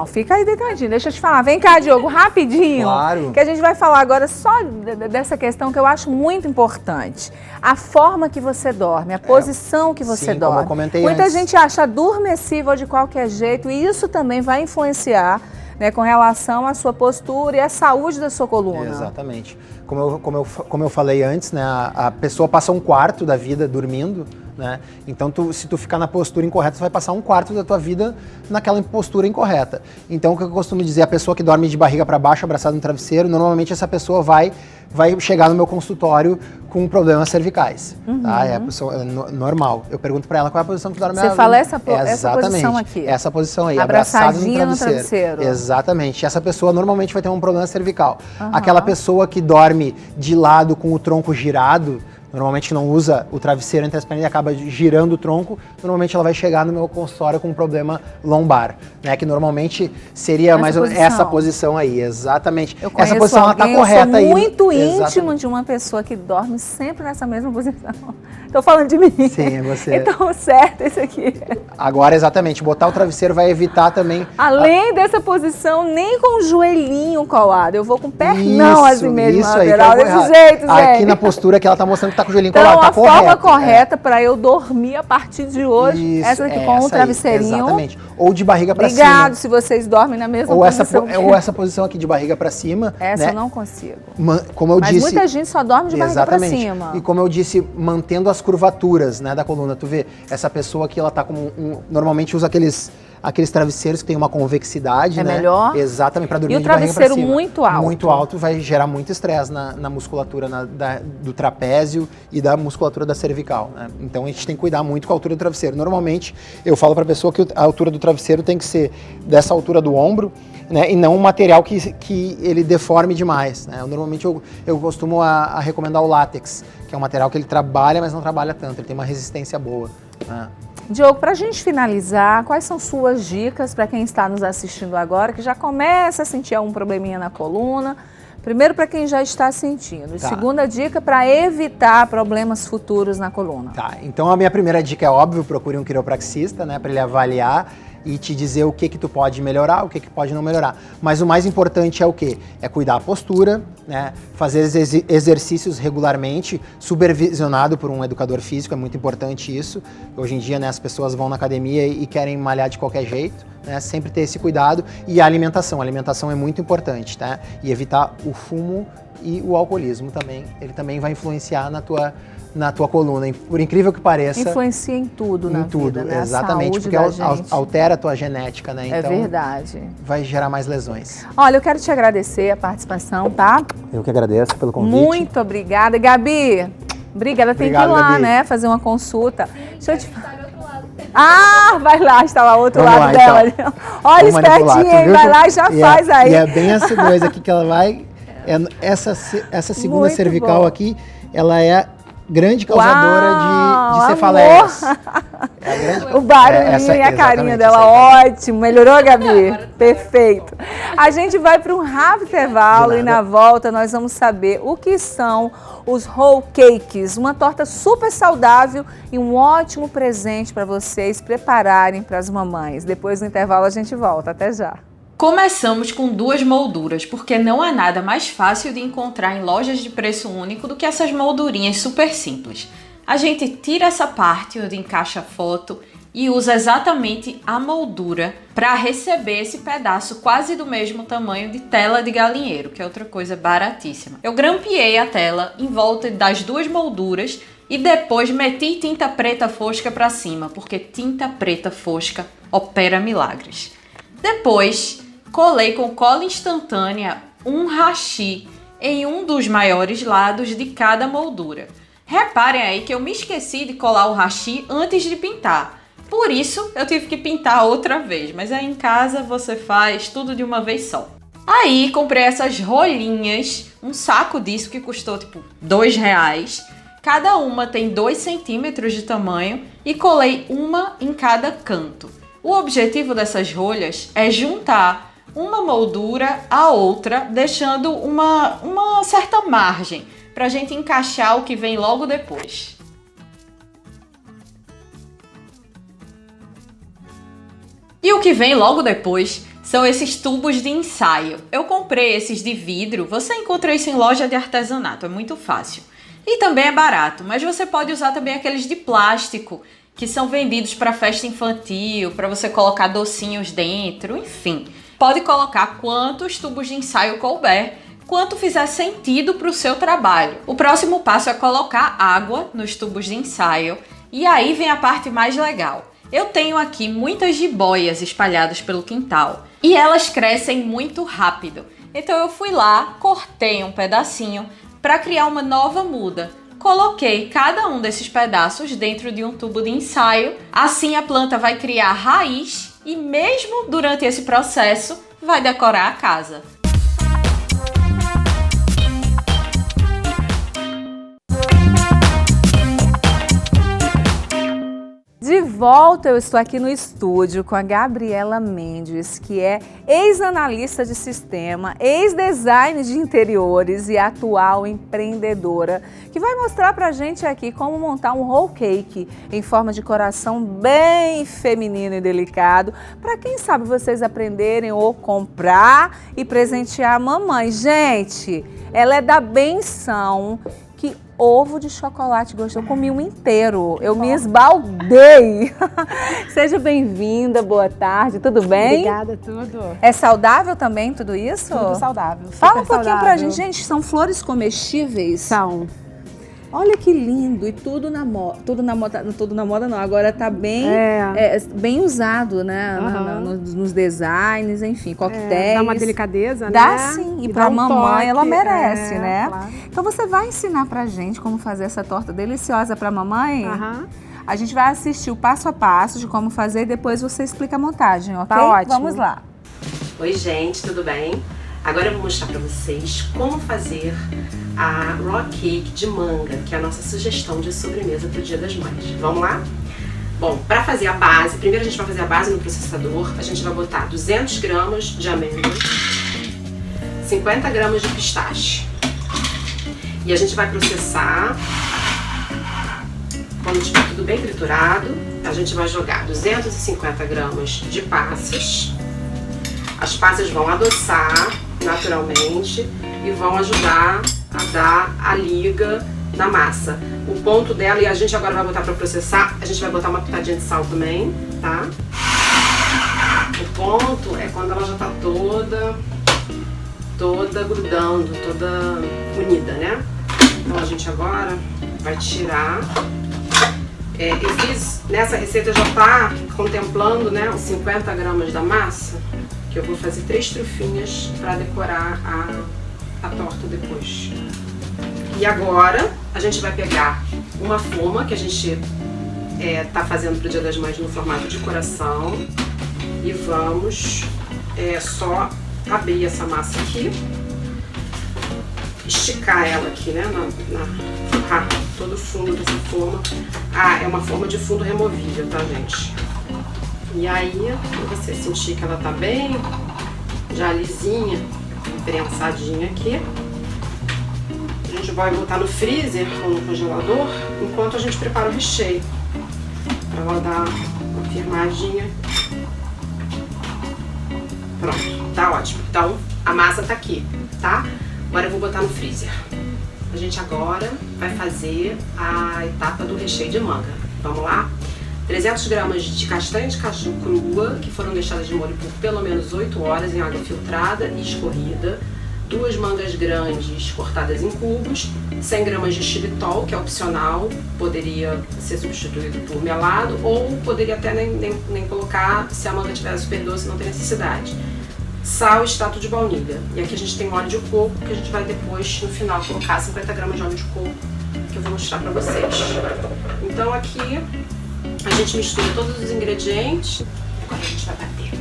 S1: Fica aí deitadinho, deixa eu te falar. Vem cá, Diogo, rapidinho.
S2: Claro.
S1: Que a gente vai falar agora só dessa questão que eu acho muito importante. A forma que você dorme, a posição que você dorme.
S2: Como eu comentei
S1: Muita
S2: antes.
S1: gente acha adormecível de qualquer jeito e isso também vai influenciar, né, com relação à sua postura e à saúde da sua coluna.
S2: Exatamente. Como eu falei antes, né, a pessoa passa um quarto da vida dormindo, né? Então, se tu ficar na postura incorreta, você vai passar um quarto da tua vida naquela postura incorreta. Então, o que eu costumo dizer, a pessoa que dorme de barriga para baixo, abraçada no travesseiro, normalmente essa pessoa vai chegar no meu consultório com problemas cervicais. Tá? É a pessoa normal. Eu pergunto para ela qual é a posição que dorme.
S1: Você fala essa posição aqui.
S2: Essa posição aí,
S1: abraçadinha
S2: abraçada no travesseiro.
S1: No
S2: Exatamente. Essa pessoa normalmente vai ter um problema cervical. Aquela pessoa que dorme de lado com o tronco girado, normalmente não usa o travesseiro entre as pernas e acaba girando o tronco, normalmente ela vai chegar no meu consultório com um problema lombar, né? Que normalmente seria mais ou menos essa posição aí, exatamente.
S1: Essa
S2: posição ela tá correta aí.
S1: Eu sou muito íntimo de uma pessoa que dorme sempre nessa mesma posição. Tô falando de mim.
S2: Sim, é você.
S1: Então, certo, esse aqui.
S2: Agora, exatamente, botar o travesseiro vai evitar também...
S1: Além dessa posição, nem com o joelhinho colado, eu vou com o pernão assim mesmo,
S2: isso
S1: lateral,
S2: aí,
S1: desse jeito, gente.
S2: Aqui na postura que ela tá mostrando que tá com o joelhinho
S1: Então,
S2: colado, tá
S1: a
S2: correto.
S1: forma correta para eu dormir a partir de hoje,
S2: Isso,
S1: essa aqui com o
S2: essa aí,
S1: travesseirinho.
S2: exatamente. Ou de barriga para cima.
S1: Obrigado se vocês dormem na mesma posição.
S2: Ou essa posição aqui de barriga para cima.
S1: Essa
S2: né?
S1: eu não consigo.
S2: Como eu
S1: Mas
S2: disse,
S1: muita gente só dorme de barriga para cima.
S2: E como eu disse, mantendo as curvaturas, né, da coluna. Tu vê, essa pessoa aqui, ela tá com normalmente usa aqueles travesseiros que tem uma convexidade, né?
S1: Melhor.
S2: Exatamente, para dormir
S1: E o
S2: de barriga para
S1: travesseiro
S2: cima.
S1: muito alto.
S2: Muito alto vai gerar muito estresse na musculatura do trapézio e da musculatura da cervical, né? Então a gente tem que cuidar muito com a altura do travesseiro. Normalmente, eu falo para a pessoa que a altura do travesseiro tem que ser dessa altura do ombro, né? E não um material que ele deforme demais, né? Normalmente eu costumo a recomendar o látex, que é um material que ele trabalha, mas não trabalha tanto, ele tem uma resistência boa, né?
S1: Diogo, para a gente finalizar, quais são suas dicas para quem está nos assistindo agora, que já começa a sentir algum probleminha na coluna? Primeiro, para quem já está sentindo. E segunda dica, para evitar problemas futuros na coluna.
S2: Tá, então a minha primeira dica é óbvio, procure um quiropraxista, né, para ele avaliar e te dizer o que tu pode melhorar, o que pode não melhorar. Mas o mais importante é o quê? É cuidar da postura, né? Fazer exercícios regularmente, supervisionado por um educador físico, é muito importante isso. Hoje em dia, né, as pessoas vão na academia e querem malhar de qualquer jeito, né? Sempre ter esse cuidado. E a alimentação é muito importante, tá? E evitar o fumo e o alcoolismo também. Ele também vai influenciar na tua coluna, por incrível que pareça.
S1: Influencia em tudo na vida, né?
S2: Exatamente, porque altera a tua genética, né?
S1: É
S2: então,
S1: verdade.
S2: vai gerar mais lesões.
S1: Olha, eu quero te agradecer a participação, tá?
S2: Eu que agradeço pelo convite.
S1: Muito obrigada. Gabi, obrigada. Tem que ir lá, Gabi, né? Fazer uma consulta. Deixa eu te... vai lá, está lá ao outro lado dela. Então. Olha, espertinha, hein? Vai lá e já faz aí.
S2: E é bem essa coisa aqui que ela vai... Essa segunda muito cervical bom. Aqui, ela é grande causadora de cefaleias.
S1: O barulhinho e a carinha dela, ótimo. Melhorou, Gabi? Perfeito. A gente vai para um rápido intervalo e na volta nós vamos saber o que são os whole cakes, uma torta super saudável e um ótimo presente para vocês prepararem para as mamães. Depois do intervalo a gente volta. Até já.
S4: Começamos com 2 molduras, porque não há nada mais fácil de encontrar em lojas de preço único do que essas moldurinhas super simples. A gente tira essa parte onde encaixa a foto e usa exatamente a moldura para receber esse pedaço quase do mesmo tamanho de tela de galinheiro, que é outra coisa baratíssima. Eu grampeei a tela em volta das 2 molduras e depois meti tinta preta fosca para cima, porque tinta preta fosca opera milagres. Depois, colei com cola instantânea um hashi em um dos maiores lados de cada moldura. Reparem aí que eu me esqueci de colar o hashi antes de pintar. Por isso, eu tive que pintar outra vez, mas aí em casa você faz tudo de uma vez só. Aí, comprei essas rolinhas, um saco disso que custou tipo R$2. Cada uma tem 2 centímetros de tamanho e colei uma em cada canto. O objetivo dessas rolhas é juntar uma moldura à outra, deixando uma certa margem para a gente encaixar o que vem logo depois. E o que vem logo depois são esses tubos de ensaio. Eu comprei esses de vidro, você encontra isso em loja de artesanato, é muito fácil. E também é barato, mas você pode usar também aqueles de plástico, que são vendidos para festa infantil, para você colocar docinhos dentro, enfim. Pode colocar quantos tubos de ensaio couber, quanto fizer sentido para o seu trabalho. O próximo passo é colocar água nos tubos de ensaio e aí vem a parte mais legal. Eu tenho aqui muitas jiboias espalhadas pelo quintal e elas crescem muito rápido. Então eu fui lá, cortei um pedacinho para criar uma nova muda. Coloquei cada um desses pedaços dentro de um tubo de ensaio, assim a planta vai criar raiz e mesmo durante esse processo vai decorar a casa.
S1: De volta, eu estou aqui no estúdio com a Gabriela Mendes, que é ex-analista de sistema, ex-design de interiores e atual empreendedora, que vai mostrar pra gente aqui como montar um whole cake em forma de coração bem feminino e delicado, para quem sabe vocês aprenderem ou comprar e presentear a mamãe. Gente, ela é da benção que ovo de chocolate gostoso. Eu comi um inteiro, eu me esbaldei. Seja bem-vinda, boa tarde, tudo bem?
S3: Obrigada, tudo.
S1: É saudável também tudo isso?
S3: Tudo saudável.
S1: Fala um
S3: super
S1: pouquinho pra
S3: saudável.
S1: gente. Gente, são flores comestíveis?
S3: São.
S1: Olha que lindo, e tudo na moda, tudo na moda não, agora tá bem, bem usado, né, nos designs, enfim, coquetéis.
S3: Dá uma delicadeza,
S1: Dá
S3: né?
S1: sim, e
S3: dá
S1: pra
S3: um
S1: mamãe
S3: toque,
S1: ela merece, né?
S3: Claro.
S1: Então você vai ensinar pra gente como fazer essa torta deliciosa pra mamãe?
S3: Aham.
S1: A gente vai assistir o passo a passo de como fazer e depois você explica a montagem, ok?
S3: Tá ótimo.
S1: Vamos lá.
S5: Oi gente, tudo bem? Agora eu vou mostrar pra vocês como fazer a raw cake de manga, que é a nossa sugestão de sobremesa pro Dia das Mães. Vamos lá? Bom, para fazer a base, primeiro a gente vai fazer a base no processador. A gente vai botar 200 gramas de amêndoas, 50 gramas de pistache. E a gente vai processar. Quando tiver tudo bem triturado, a gente vai jogar 250 gramas de passas. As passas vão adoçar naturalmente e vão ajudar a dar a liga na massa. O ponto dela, e a gente agora vai botar para processar, a gente vai botar uma pitadinha de sal também, tá? O ponto é quando ela já tá toda grudando, toda unida, né? Então a gente agora vai tirar. Eu fiz, nessa receita já tá contemplando, né, os 50 gramas da massa, que eu vou fazer 3 trufinhas para decorar a torta depois. E agora a gente vai pegar uma forma que a gente tá fazendo pro Dia das Mães no formato de coração e vamos só abrir essa massa aqui, esticar ela aqui, né, forrar todo o fundo dessa forma. É uma forma de fundo removível, tá, gente? E aí, quando você sentir que ela tá bem, já lisinha, prensadinha aqui, a gente vai botar no freezer ou no congelador, enquanto a gente prepara o recheio, pra ela dar uma firmadinha. Pronto, tá ótimo. Então, a massa tá aqui, tá? Agora eu vou botar no freezer. A gente agora vai fazer a etapa do recheio de manga. Vamos lá? 300 gramas de castanha de caju crua, que foram deixadas de molho por pelo menos 8 horas em água filtrada e escorrida. 2 mangas grandes cortadas em cubos. 100 gramas de xilitol, que é opcional, poderia ser substituído por melado, ou poderia até nem colocar, se a manga estiver super doce, não tem necessidade. Sal e extrato de baunilha. E aqui a gente tem óleo de coco, que a gente vai depois, no final, colocar 50 gramas de óleo de coco, que eu vou mostrar pra vocês. Então aqui a gente mistura todos os ingredientes. Agora a gente vai bater.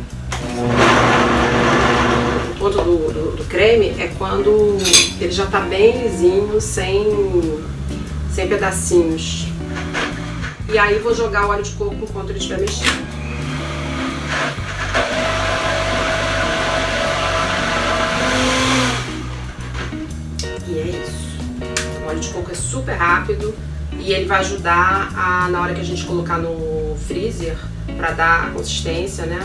S5: O ponto do creme é quando ele já tá bem lisinho, sem pedacinhos. E aí vou jogar o óleo de coco enquanto ele estiver mexendo. E é isso. O óleo de coco é super rápido e ele vai ajudar na hora que a gente colocar no freezer, para dar a consistência, né?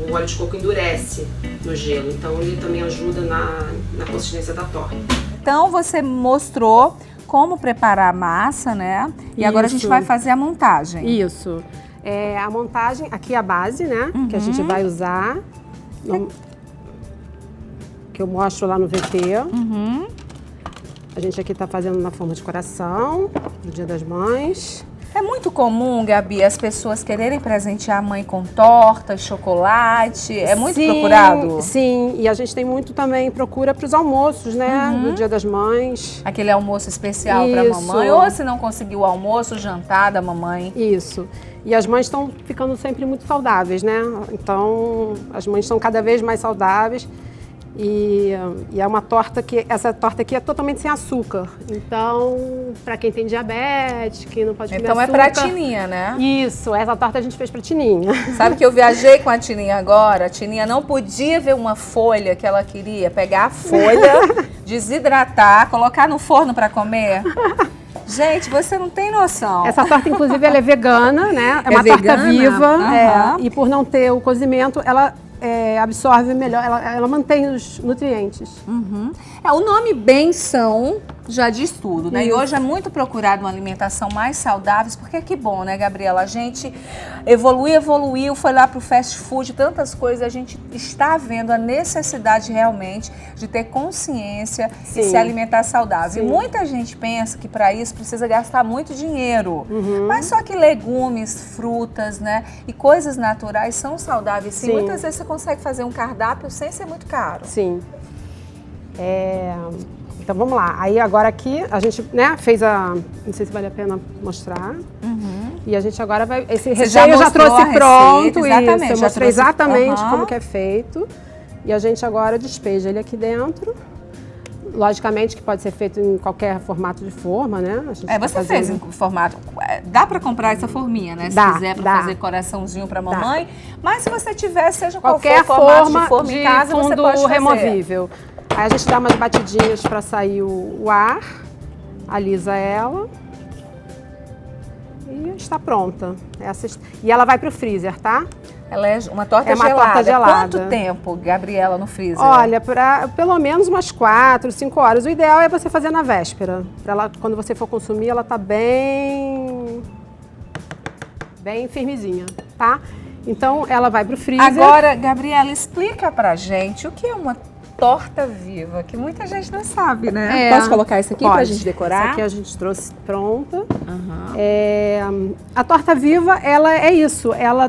S5: O óleo de coco endurece no gelo, então ele também ajuda na consistência da torta.
S1: Então você mostrou como preparar a massa, né? E agora a gente
S3: Isso.
S1: vai fazer a montagem.
S3: Isso. A montagem, aqui é a base, né? Que a gente vai usar. Que eu mostro lá no VT. A gente aqui tá fazendo na forma de coração, no Dia das Mães.
S1: É muito comum, Gabi, as pessoas quererem presentear a mãe com torta, chocolate. É muito procurado?
S3: Sim, e a gente tem muito também procura para os almoços, né? No Dia das Mães.
S1: Aquele almoço especial para
S3: Isso.
S1: mamãe. Ou se não conseguiu o almoço, o jantar da mamãe.
S3: Isso. E as mães estão ficando sempre muito saudáveis, né? Então, as mães estão cada vez mais saudáveis. E é uma torta essa torta aqui é totalmente sem açúcar. Então, para quem tem diabetes, que não pode comer
S1: Então
S3: açúcar.
S1: é pra Tininha, né?
S3: Isso, essa torta a gente fez pra Tininha.
S1: Sabe que eu viajei com a Tininha agora? A Tininha não podia ver uma folha que ela queria. Pegar a folha, desidratar, colocar no forno pra comer. Gente, você não tem noção.
S3: Essa torta, inclusive, ela é vegana, né? É uma
S1: vegana?
S3: torta viva.
S1: Aham.
S3: E por não ter o cozimento, ela absorve melhor, ela mantém os nutrientes.
S1: O nome benção já diz tudo, né? E
S3: Isso.
S1: hoje é muito procurado uma alimentação mais saudável, porque que bom, né, Gabriela? A gente evoluiu, foi lá pro fast food, tantas coisas, a gente está vendo a necessidade realmente de ter consciência e
S3: Sim.
S1: se alimentar saudável. E
S3: Sim.
S1: muita gente pensa que para isso precisa gastar muito dinheiro, mas só que legumes, frutas, né, e coisas naturais são saudáveis. Sim.
S3: Sim.
S1: Muitas vezes você consegue fazer um cardápio sem ser muito caro.
S3: Sim. Então vamos lá. Aí agora aqui a gente, né, fez a. Não sei se vale a pena mostrar. E a gente agora vai. Esse
S1: Você já
S3: recheio eu já
S1: mostrou
S3: trouxe
S1: a
S3: pronto.
S1: receita, exatamente,
S3: Isso, eu
S1: já
S3: mostrei
S1: trouxe-
S3: exatamente
S1: Aham.
S3: como que é feito. E a gente agora despeja ele aqui dentro. Logicamente que pode ser feito em qualquer formato de forma, né? A gente tá
S1: Você fez em formato. Dá para comprar essa forminha, né? Se
S3: Dá,
S1: quiser para
S3: dá.
S1: fazer coraçãozinho para mamãe. Mas se você tiver, seja qual
S3: qualquer
S1: for o formato
S3: forma
S1: de forma em casa, você
S3: fundo
S1: pode fazer.
S3: removível. Aí a gente dá umas batidinhas para sair o ar, alisa ela e está pronta. E ela vai para o freezer, tá?
S1: Ela é uma torta
S3: É uma
S1: gelada.
S3: torta gelada.
S1: Quanto tempo, Gabriela, no freezer?
S3: Olha, pelo menos umas 4, 5 horas. O ideal é você fazer na véspera. Pra ela, quando você for consumir, ela tá bem firmezinha, tá? Então, ela vai pro freezer.
S1: Agora, Gabriela, explica pra gente o que é uma torta viva, que muita gente não sabe, né? Posso colocar isso aqui pra
S3: Pode.
S1: gente decorar?
S3: Essa aqui a gente trouxe pronta. A torta viva, ela é isso. Ela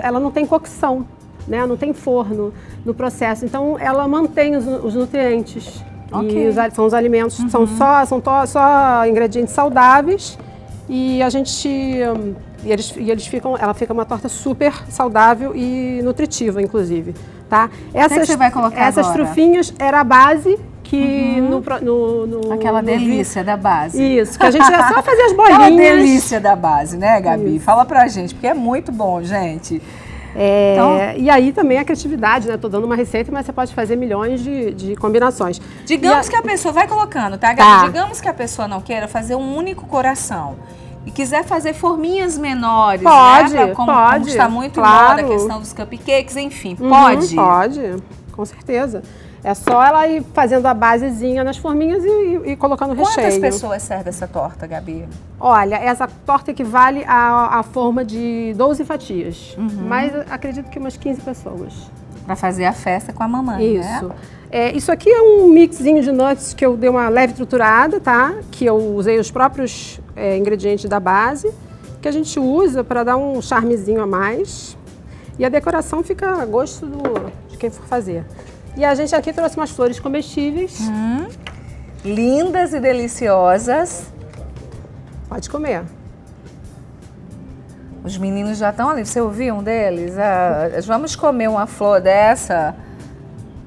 S3: ela não tem cocção, né? Não tem forno no processo. Então, ela mantém os nutrientes.
S1: Ok.
S3: E são os alimentos, são só ingredientes saudáveis. E a gente... ela fica uma torta super saudável e nutritiva, inclusive, tá?
S1: que você vai colocar
S3: essas
S1: agora?
S3: trufinhas era a base que
S1: Aquela
S3: no
S1: delícia da base.
S3: Isso, que a gente ia só fazer as bolinhas.
S1: Aquela delícia da base, né, Gabi?
S3: Isso.
S1: Fala pra gente, porque é muito bom, gente.
S3: E aí também a criatividade, né? Tô dando uma receita, mas você pode fazer milhões de combinações.
S1: Digamos que a pessoa vai colocando, tá, Gabi?
S3: Tá.
S1: Digamos que a pessoa não queira fazer um único coração e quiser fazer forminhas menores,
S3: Pode,
S1: né? Como
S3: pode,
S1: está muito
S3: claro.
S1: em moda a questão dos cupcakes, enfim, pode?
S3: Pode, com certeza. É só ela ir fazendo a basezinha nas forminhas e colocando o recheio.
S1: Quantas pessoas serve essa torta, Gabi?
S3: Olha, essa torta equivale à forma de 12 fatias. Mas acredito que umas 15 pessoas.
S1: Para fazer a festa com a mamãe,
S3: Isso.
S1: né?
S3: Isso aqui é um mixzinho de nuts que eu dei uma leve triturada, tá? Que eu usei os próprios ingredientes da base, que a gente usa para dar um charmezinho a mais. E a decoração fica a gosto de quem for fazer. E a gente aqui trouxe umas flores comestíveis.
S1: Lindas e deliciosas.
S3: Pode comer.
S1: Os meninos já estão ali. Você ouviu um deles? Vamos comer uma flor dessa,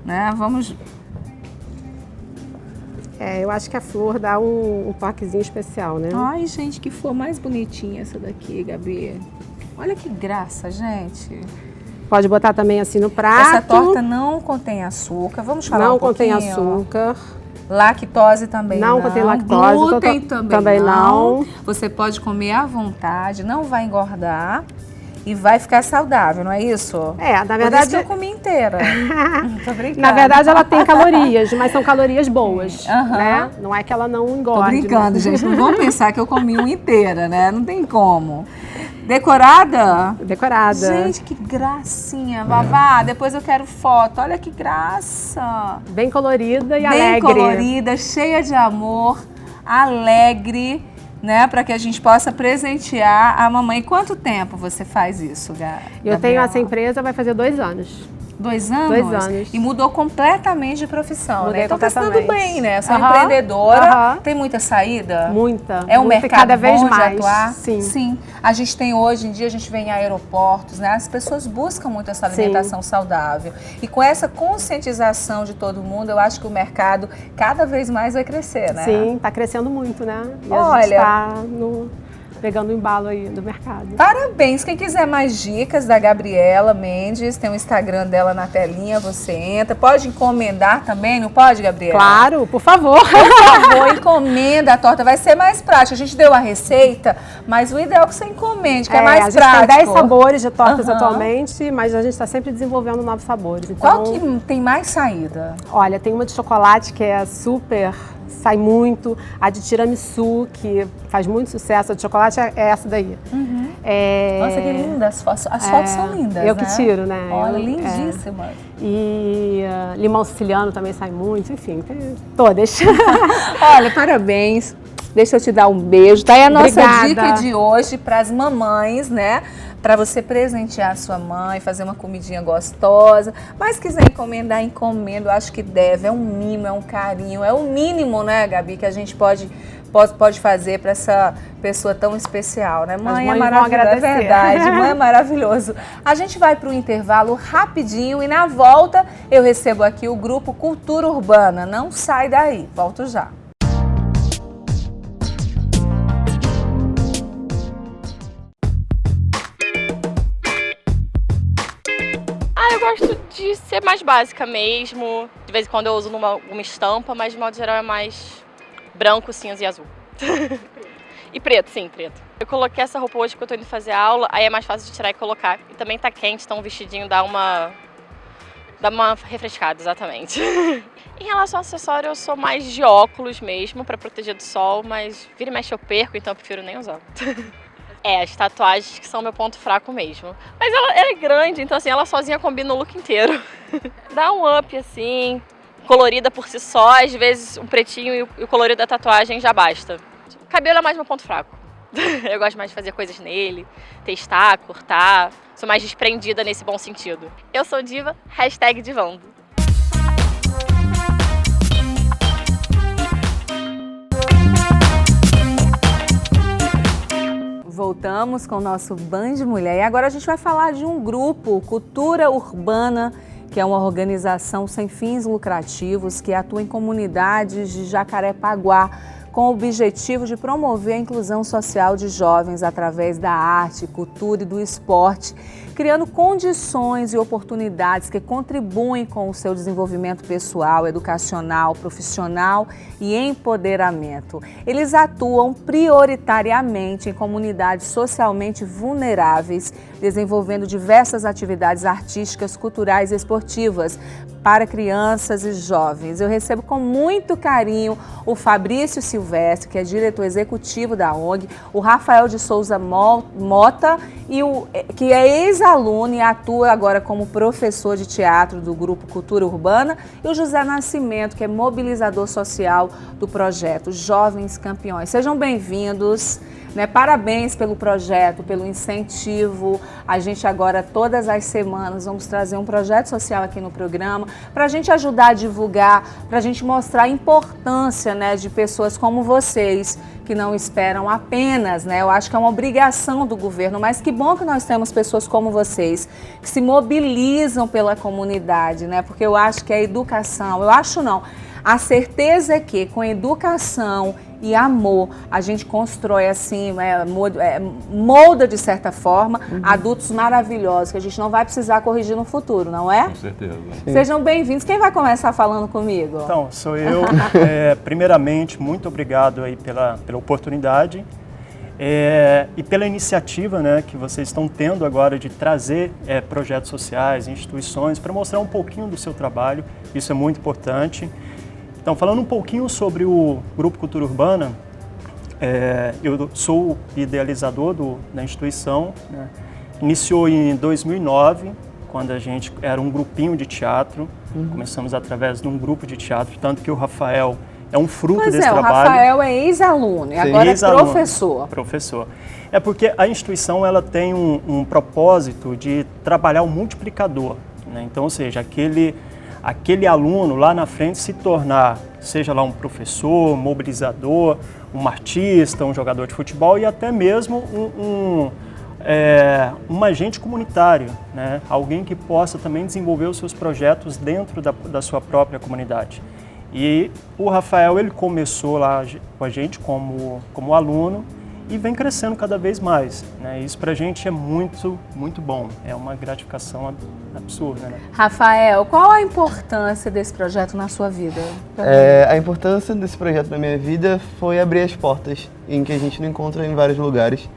S1: né? Vamos...
S3: Eu acho que a flor dá um toquezinho especial, né?
S1: Ai, gente, que flor mais bonitinha essa daqui, Gabi. Olha que graça, gente.
S3: Pode botar também assim no prato.
S1: Essa torta não contém açúcar. Vamos falar
S3: não
S1: um pouquinho.
S3: contém açúcar.
S1: Lactose também não.
S3: Não contém lactose.
S1: Glúten também
S3: não.
S1: Você pode comer à vontade, não vai engordar e vai ficar saudável, não é isso?
S3: Na
S1: Por
S3: verdade...
S1: isso que eu comi inteira. Tô brincando.
S3: Na verdade, ela tem calorias, mas são calorias boas, né? Não é que ela não engorde.
S1: Tô brincando,
S3: né?
S1: gente. Não vão pensar que eu comi uma inteira, né? Não tem como. Decorada?
S3: Decorada.
S1: Gente, que gracinha. Vavá, depois eu quero foto. Olha que graça.
S3: Bem colorida e
S1: Bem
S3: alegre.
S1: colorida, cheia de amor, alegre, né? Para que a gente possa presentear a mamãe. Quanto tempo você faz isso,
S3: Eu tenho essa empresa, vai fazer 2 anos.
S1: 2 anos?
S3: 2 anos.
S1: E mudou completamente de profissão,
S3: Mudei
S1: né? Então tá se dando
S3: completamente.
S1: bem, né? Você é
S3: Aham,
S1: empreendedora,
S3: aham.
S1: tem muita saída?
S3: Muita.
S1: É um
S3: muita,
S1: mercado
S3: cada vez
S1: bom
S3: mais.
S1: de atuar?
S3: Sim.
S1: Sim. A gente tem hoje em dia, a gente vem em aeroportos, né? As pessoas buscam muito essa alimentação saudável. E com essa conscientização de todo mundo, eu acho que o mercado cada vez mais vai crescer, né?
S3: Sim, tá crescendo muito, né? E a
S1: Olha,
S3: gente tá pegando o embalo aí do mercado.
S1: Parabéns! Quem quiser mais dicas da Gabriela Mendes, tem o Instagram dela na telinha, você entra. Pode encomendar também, não pode, Gabriela?
S3: Claro, por favor.
S1: Por favor, encomenda a torta, vai ser mais prático. A gente deu a receita, mas o ideal é que você encomende, que é mais
S3: a gente
S1: prático.
S3: tem 10 sabores de tortas
S1: Aham.
S3: atualmente, mas a gente está sempre desenvolvendo novos sabores. Então,
S1: Qual que tem mais saída?
S3: olha, tem uma de chocolate que é super sai muito. A de tiramisu, que faz muito sucesso. A de chocolate é essa daí.
S1: Nossa, que linda as fotos. As fotos são lindas,
S3: eu
S1: né?
S3: que tiro, né?
S1: Olha, lindíssimas.
S3: E limão siciliano também sai muito, enfim, tem todas.
S1: Olha, parabéns. Deixa eu te dar um beijo. Tá aí a nossa
S3: Obrigada.
S1: dica de hoje para as mamães, né? Para você presentear a sua mãe, fazer uma comidinha gostosa. Mas quiser encomendar, encomenda. Eu acho que deve. É um mimo, é um carinho. É o mínimo, né, Gabi, que a gente pode fazer para essa pessoa tão especial, né? Mãe é maravilhoso, é verdade. Mãe é maravilhoso. A gente vai para o intervalo rapidinho e na volta eu recebo aqui o grupo Cultura Urbana. Não sai daí. Volto já.
S6: Eu gosto de ser mais básica mesmo. De vez em quando eu uso uma estampa, mas de modo geral é mais branco, cinza e azul. E preto, sim, preto. Eu coloquei essa roupa hoje porque eu tô indo fazer aula, aí é mais fácil de tirar e colocar. E também tá quente, então o vestidinho dá uma refrescada, exatamente. Em relação ao acessório, eu sou mais de óculos mesmo, pra proteger do sol, mas vira e mexe eu perco, então eu prefiro nem usar. As tatuagens que são meu ponto fraco mesmo. Mas ela é grande, então assim, ela sozinha combina o look inteiro. Dá um up assim, colorida por si só, às vezes um pretinho e o colorido da tatuagem já basta. O cabelo é mais meu ponto fraco. Eu gosto mais de fazer coisas nele, testar, cortar. Sou mais desprendida nesse bom sentido. Eu sou diva, #divando.
S1: Voltamos com o nosso Band Mulher e agora a gente vai falar de um grupo, Cultura Urbana, que é uma organização sem fins lucrativos que atua em comunidades de Jacarepaguá, com o objetivo de promover a inclusão social de jovens através da arte, cultura e do esporte, criando condições e oportunidades que contribuem com o seu desenvolvimento pessoal, educacional, profissional e empoderamento. Eles atuam prioritariamente em comunidades socialmente vulneráveis, desenvolvendo diversas atividades artísticas, culturais e esportivas para crianças e jovens. Eu recebo com muito carinho o Fabrício Silvestre, que é diretor executivo da ONG, o Rafael de Souza Mota, que é ex-aluno e atua agora como professor de teatro do grupo Cultura Urbana, e o José Nascimento, que é mobilizador social do projeto Jovens Campeões. Sejam bem-vindos. Parabéns pelo projeto, pelo incentivo. A gente agora, todas as semanas, vamos trazer um projeto social aqui no programa para a gente ajudar a divulgar, para a gente mostrar a importância de pessoas como vocês, que não esperam apenas, eu acho que é uma obrigação do governo, mas que bom que nós temos pessoas como vocês, que se mobilizam pela comunidade, porque eu acho que a educação, a certeza é que com educação e amor a gente constrói assim, molda de certa forma adultos maravilhosos que a gente não vai precisar corrigir no futuro, não é?
S7: Com certeza.
S1: Sejam bem-vindos. Quem vai começar falando comigo?
S8: Então, sou eu. Primeiramente, muito obrigado aí pela oportunidade e pela iniciativa que vocês estão tendo agora de trazer projetos sociais, instituições, para mostrar um pouquinho do seu trabalho. Isso é muito importante. Então, falando um pouquinho sobre o Grupo Cultura Urbana, eu sou o idealizador da instituição. Iniciou em 2009, quando a gente era um grupinho de teatro. Começamos através de um grupo de teatro, tanto que o Rafael é um fruto desse trabalho.
S1: O Rafael é ex-aluno e agora é professor.
S8: Professor. É porque a instituição ela tem um propósito de trabalhar o multiplicador. Então, ou seja, aquele aluno lá na frente se tornar, seja lá um professor, um mobilizador, um artista, um jogador de futebol e até mesmo um agente comunitário, alguém que possa também desenvolver os seus projetos dentro da sua própria comunidade. E o Rafael, ele começou lá com a gente como aluno e vem crescendo cada vez mais. Isso pra gente é muito, muito bom. É uma gratificação absurda.
S1: Rafael, qual a importância desse projeto na sua vida?
S9: A importância desse projeto na minha vida foi abrir as portas, em que a gente não encontra em vários lugares.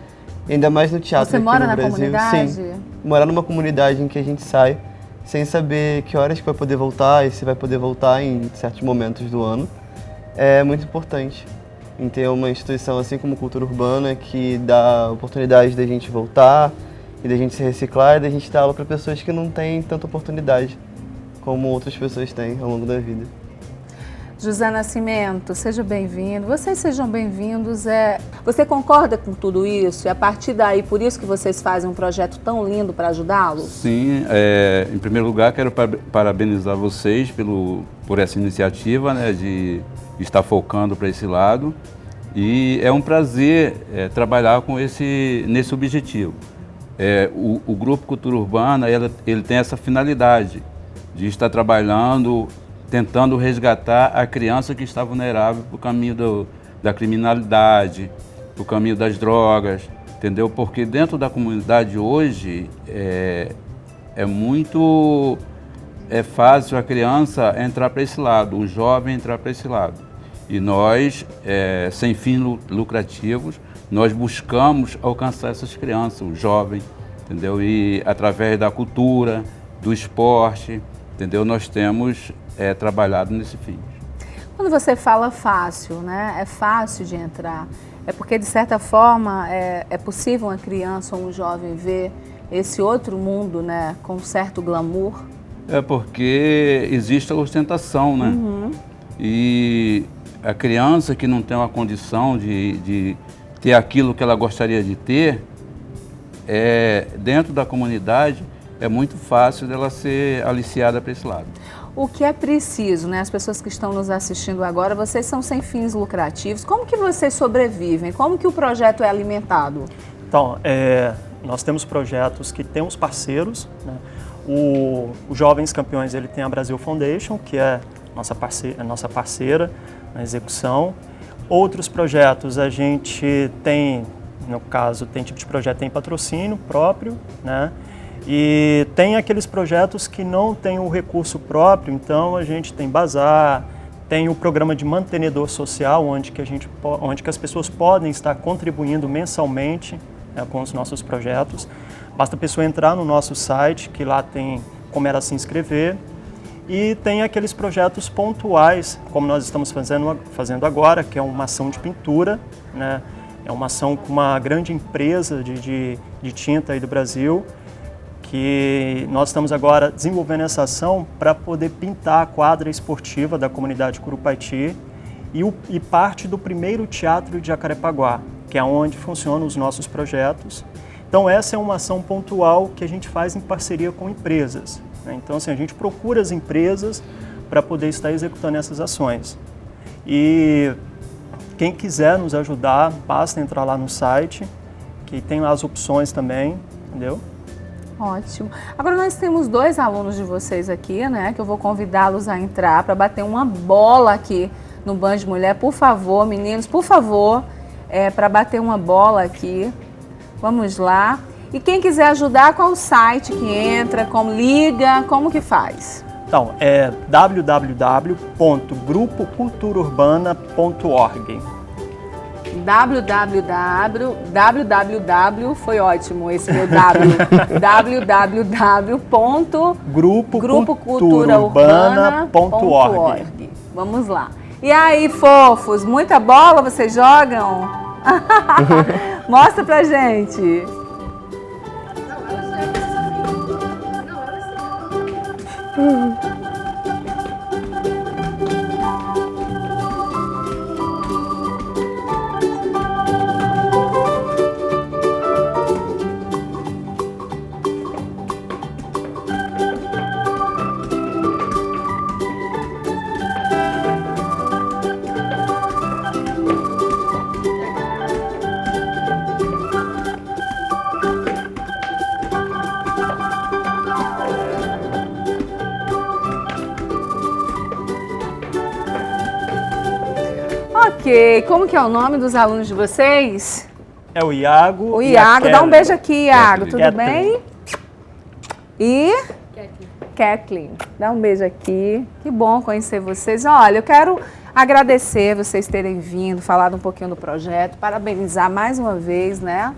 S9: Ainda mais no teatro aqui no Brasil. Você mora na comunidade? Sim, morar numa comunidade em que a gente sai sem saber que horas que vai poder voltar e se vai poder voltar em certos momentos do ano. é muito importante em ter uma instituição assim como Cultura Urbana que dá oportunidade da gente voltar e da gente se reciclar e da gente dar aula para pessoas que não têm tanta oportunidade como outras pessoas têm ao longo da vida.
S1: José Nascimento, seja bem-vindo. Vocês sejam bem-vindos. Você concorda com tudo isso? E a partir daí, por isso que vocês fazem um projeto tão lindo para ajudá-los?
S7: Sim, em primeiro lugar, quero parabenizar vocês por essa iniciativa, né, de estar focando para esse lado. E é um prazer trabalhar nesse objetivo. O Grupo Cultura Urbana ele tem essa finalidade de estar trabalhando, tentando resgatar a criança que está vulnerável para o caminho da criminalidade, para o caminho das drogas, entendeu? Porque dentro da comunidade hoje é muito fácil a criança entrar para esse lado, o jovem entrar para esse lado. E nós, sem fins lucrativos, nós buscamos alcançar essas crianças, o jovem, entendeu? E através da cultura, do esporte, entendeu? Nós temos trabalhado nesse fim.
S1: Quando você fala fácil, né? É fácil de entrar. É porque, de certa forma, é possível uma criança ou um jovem ver esse outro mundo, né? Com um certo glamour.
S7: É porque existe a ostentação, né?
S1: Uhum.
S7: E a criança que não tem uma condição de ter aquilo que ela gostaria de ter, dentro da comunidade, é muito fácil dela ser aliciada para esse lado.
S1: O que é preciso, né? As pessoas que estão nos assistindo agora, vocês são sem fins lucrativos. Como que vocês sobrevivem? Como que o projeto é alimentado?
S8: Então, nós temos projetos que temos parceiros, né? O Jovens Campeões ele tem a Brasil Foundation, que é nossa parceira na execução. Outros projetos a gente tem, no caso, tem tipo de projeto tem patrocínio próprio, né? E tem aqueles projetos que não têm o recurso próprio, então a gente tem bazar, tem o programa de mantenedor social, onde que as pessoas podem estar contribuindo mensalmente, né, com os nossos projetos. Basta a pessoa entrar no nosso site, que lá tem como ela se inscrever. E tem aqueles projetos pontuais, como nós estamos fazendo agora, que é uma ação de pintura, né? É uma ação com uma grande empresa de tinta aí do Brasil, que nós estamos agora desenvolvendo essa ação para poder pintar a quadra esportiva da comunidade Curupaiti e parte do primeiro teatro de Jacarepaguá, que é onde funcionam os nossos projetos. Então essa é uma ação pontual que a gente faz em parceria com empresas, né? Então assim, a gente procura as empresas para poder estar executando essas ações. E quem quiser nos ajudar, basta entrar lá no site, que tem lá as opções também, entendeu?
S1: Ótimo. Agora nós temos 2 alunos de vocês aqui, né? Que eu vou convidá-los a entrar para bater uma bola aqui no Band Mulher. Por favor, meninos, por favor, para bater uma bola aqui. Vamos lá. E quem quiser ajudar, qual o site que entra, como liga, como que faz?
S8: Então, é www.grupoculturaurbana.org.
S1: www, foi ótimo esse meu www.grupoculturaurbana.org. Vamos lá. E aí, fofos, muita bola vocês jogam? Mostra pra gente. Ok, como que é o nome dos alunos de vocês?
S8: É o Iago.
S1: O Iago, dá um beijo aqui, Iago, tudo bem? E? Kathleen, dá um beijo aqui. Que bom conhecer vocês. Olha, eu quero agradecer vocês terem vindo, falado um pouquinho do projeto, parabenizar mais uma vez, né?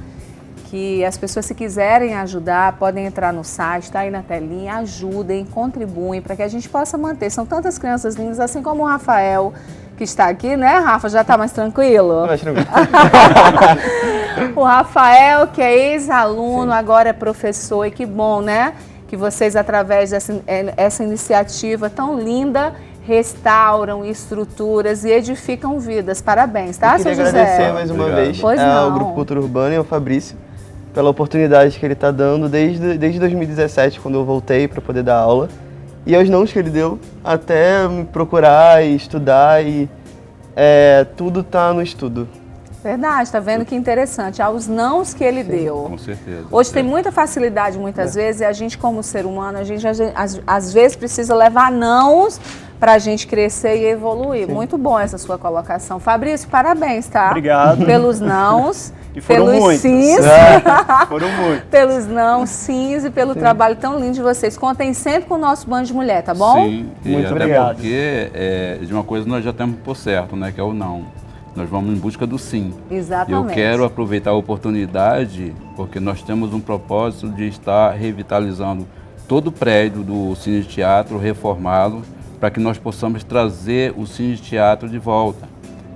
S1: Que as pessoas, se quiserem ajudar, podem entrar no site, está aí na telinha, ajudem, contribuem para que a gente possa manter. São tantas crianças lindas, assim como o Rafael, que está aqui, né, Rafa? Já está mais tranquilo?
S9: Mais tranquilo.
S1: O Rafael, que é ex-aluno, agora é professor, e que bom, né? Que vocês, através dessa iniciativa tão linda, restauram estruturas e edificam vidas. Parabéns, tá, seu
S9: Queria
S1: José?
S9: agradecer mais uma vez ao Grupo Cultura Urbana e ao Fabrício pela oportunidade que ele está dando desde 2017, quando eu voltei para poder dar aula, e aos nãos que ele deu até me procurar e estudar, e tudo está no estudo.
S1: Verdade, tá vendo que interessante, aos nãos que ele deu.
S7: Com certeza.
S1: Hoje tem muita facilidade, muitas vezes, e a gente, como ser humano, a gente às vezes precisa levar nãos para a gente crescer e evoluir. Sim. Muito bom essa sua colocação. Fabrício, parabéns, tá?
S8: Obrigado.
S1: Pelos nãos,
S8: e foram
S1: pelos
S8: muitos.
S1: sims.
S8: Foram muitos.
S1: Pelos não, sims e pelo trabalho tão lindo de vocês. Contem sempre com o nosso Band de Mulher, tá bom?
S7: Sim,
S8: muito
S7: até
S8: obrigado.
S7: Porque de uma coisa nós já temos por certo, né, que é o não. Nós vamos em busca do sim.
S1: Exatamente.
S7: Eu quero aproveitar a oportunidade, porque nós temos um propósito de estar revitalizando todo o prédio do Cine Teatro, reformá-lo, para que nós possamos trazer o Cine Teatro de volta.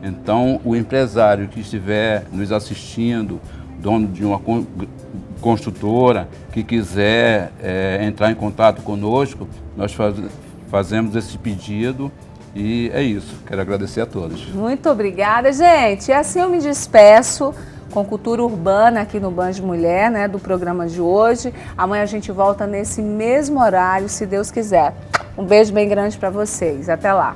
S7: Então, o empresário que estiver nos assistindo, dono de uma construtora, que quiser entrar em contato conosco, nós fazemos esse pedido. E é isso, quero agradecer a todos.
S1: Muito obrigada, gente. E assim eu me despeço com Cultura Urbana aqui no Band Mulher, né, do programa de hoje. Amanhã a gente volta nesse mesmo horário, se Deus quiser. Um beijo bem grande para vocês. Até lá.